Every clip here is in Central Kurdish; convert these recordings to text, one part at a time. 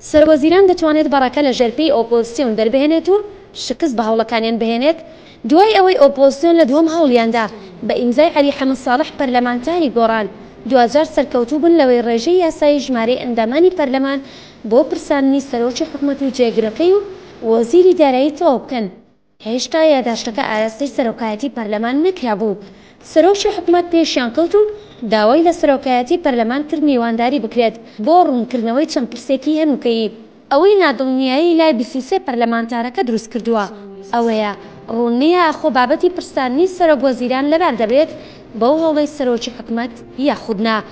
سەرۆکوەزیران دەتوانێت بەڕەکە لە ژێرپێی ئۆپۆزسیۆن دەربهێنێت و شکست بە هەوڵەکانیان بهێنێت دوای ئەوەی ئۆپۆزسیۆن لە دووەم هەوڵیاندا بە ئیمزای عەلی حەمەد ساڵح پەرلەمانتاری گۆڕان 2000 سەرکەوتوو بوون لەوەی ڕێژەی یاسایی ژمارەی ئەندامانی پەرلەمان بۆ پرساندنی سەرۆکی حکوومەت و جێگرەکەی و وەزیری دارایی تەواو بکەن. هێشتا یادداشتەکە ئاراستەی سەرۆکایەتی پەرلەمان نەکرابوو. سەرۆکی حکوومەت پێشیان کەوت و داوای لە سەرۆکایەتی پەرلەمان کرد میوانداری بکرێت بۆ ڕوونکردنەوەی چەند پرسێکی هەنووکەیی. ئەوەی نادڵنیایی لای 23 پەرلەمانتارەکە دروست کردووە ئەوەیە ڕوون نییە ئەخۆ بابەتی پرساندنی سەرۆکوەزیران لەبەر دەبێت بەو هەوڵەی سەرۆکی حکوومەت یاخود نا.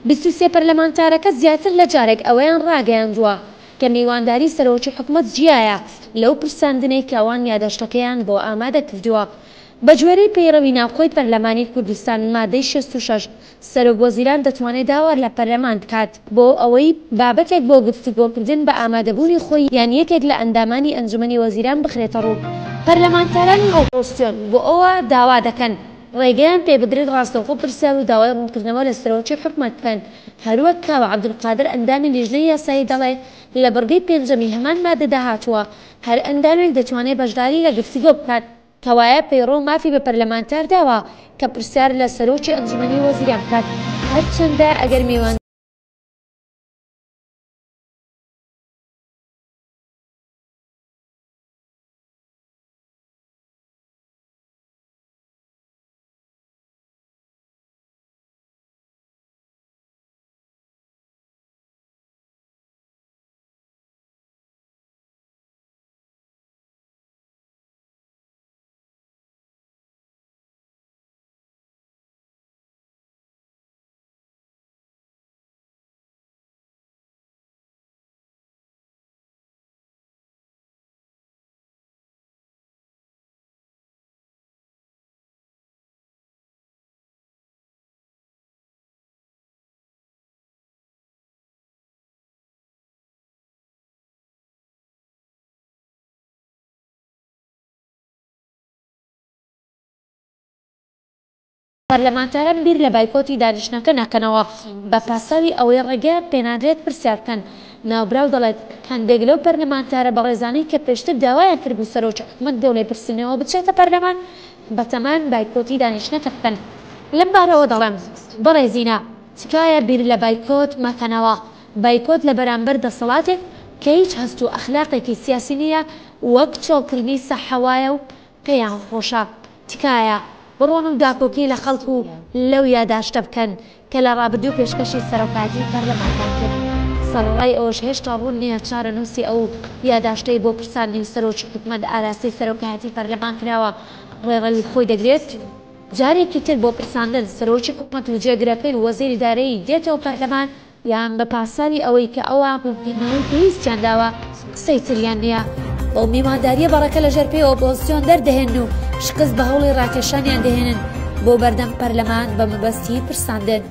23 پەرلەمانتارەکە زیاتر لە جارێک ئەوەیان ڕاگەیاندووە کە میوانداری سەرۆکی حکوومەت جیایە لەو پرساندنەی کە ئەوان یادداشتەکەیان بۆ ئامادە کردووە. بە گوێرەی پەیڕەوی ناوخۆی پەرلەمانی کوردستان مادەی 66 سەرۆکوەزیران دەتوانێت داوا لە پەرلەمان بکات بۆ ئەوەی بابەتێک بۆ گفتوگۆکردن بە ئامادەبوونی خۆی یان یەکێک لە ئەندامانی ئەنجومەنی وەزیران بخرێتە ڕوو. پەرلەمانتارانی ئۆپۆزسیۆن بۆ ئەوە داوا دەکەن ڕێگەیان پێ بدرێت ڕاستەوخۆ پرسیار و داوای ڕوونکردنەوە لە سەرۆکی حکوومەت بکەن. هەروەک کاوە عەبدولقادر ئەندامی لیژنەی یاسایی دەڵێ لە بڕگەی پێنجەمی هەمان مادەدا هاتووە هەر ئەندامێک دەتوانێت بەشداری لە گفتوگۆ بکات کەوایە پەیڕۆ مافی بە پەرلەمانتار داوە کە پرسیار لە سەرۆکی ئەنجومەنی وەزیران بکات هەرچەندە ئەگەر میوان پەرلەمانتاران بیر لە بایکۆتی دانیشتنەکە ناکەنەوە بە پاساوی ئەوەی ڕێگەیان پێنادرێت پرسیار بکەن. ناوبراو دەڵێت هەندێک لەو پەرلەمانتارە بە ڕێزانەی کە پێشتر داوایان کرد بوو سەرۆکی حکوومەت دەوڵەی پرسینەوە بچێتە پەرلەمان بەتەمان بایکۆتی دانیشتنەکە بکەن. لەم بارەوە دەڵێم بەڕێزینە تکایە بیر لە بایکۆت مەکەنەوە. بایکۆت لە بەرامبەر دەسەڵاتێک کە هیچ هەست و ئەخلاقێکی سیاسی نییە وەک چۆڵکردنی سەحەوایە و پێیان خۆشە. تکایە بڕۆن و داپۆکی لە خەڵک و لەو یادداشتە بکەن کە لە ڕابردوو پێشکەشی سەرۆکایەتی پەرلەمانتان کرد. سەرەڕای ئەوەش هێشتا ڕوون نییە چارەنووسی ئەو یادداشتەی بۆ پرساندنی سەرۆکی حکوومەت ئاراستەی سەرۆکایەتی پەرلەمان کراوە ڕێڕەوی خۆی دەگرێت. جارێکی تر بۆ پرساندن سەرۆکی حکوومەت و جێگرەکەی و وەزیری دارایی دێتەوە پەرلەمان یان بە پاساوی ئەوەی کە ئەوان بوونەوەی پێویستیان داوە قسەی تریان نییە. بەو میوانداریە بەڕەکە لە ژێرپێی ئۆپۆزسیۆن دەردەهێن و شکست بە هەوڵی ڕاکێشانیان دەهێنن بۆ بەردەم پەرلەمان بە مەبەستی پرساندن.